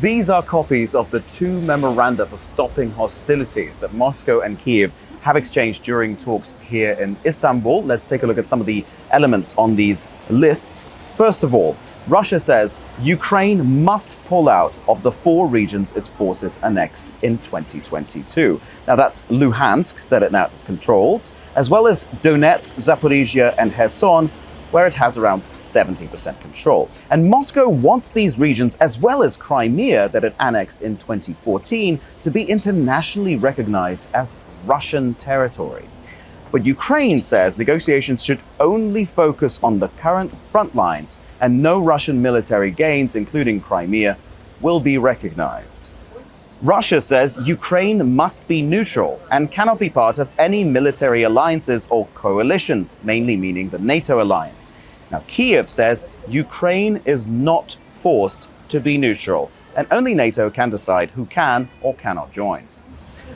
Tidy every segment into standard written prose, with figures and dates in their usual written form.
These are copies of the two memoranda for stopping hostilities that Moscow and Kiev have exchanged during talks here in Istanbul. Let's take a look at some of the elements on these lists. First of all, Russia says Ukraine must pull out of the 4 regions its forces annexed in 2022. Now that's Luhansk, that it now controls, as well as Donetsk, Zaporizhia and Kherson, where it has around 70% control. And Moscow wants these regions, as well as Crimea, that it annexed in 2014, to be internationally recognized as Russian territory. But Ukraine says negotiations should only focus on the current front lines, and no Russian military gains, including Crimea, will be recognized. Russia says Ukraine must be neutral and cannot be part of any military alliances or coalitions, mainly meaning the NATO alliance. Now, Kiev says Ukraine is not forced to be neutral, and only NATO can decide who can or cannot join.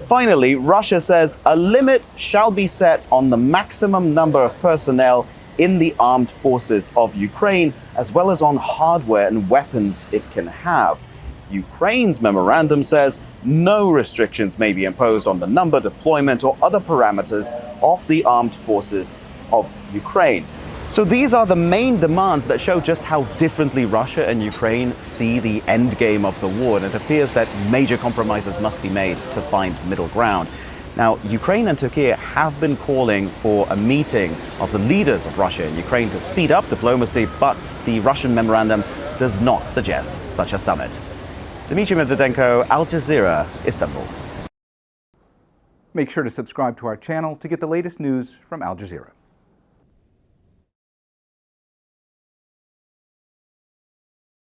Finally, Russia says a limit shall be set on the maximum number of personnel in the armed forces of Ukraine, as well as on hardware and weapons it can have. Ukraine's memorandum says no restrictions may be imposed on the number, deployment, or other parameters of the armed forces of Ukraine. So these are the main demands that show just how differently Russia and Ukraine see the end game of the war, and it appears that major compromises must be made to find middle ground. Now, Ukraine and Turkiye have been calling for a meeting of the leaders of Russia and Ukraine to speed up diplomacy, but the Russian memorandum does not suggest such a summit. Dmitry Medvedenko, Al Jazeera, Istanbul. Make sure to subscribe to our channel to get the latest news from Al Jazeera.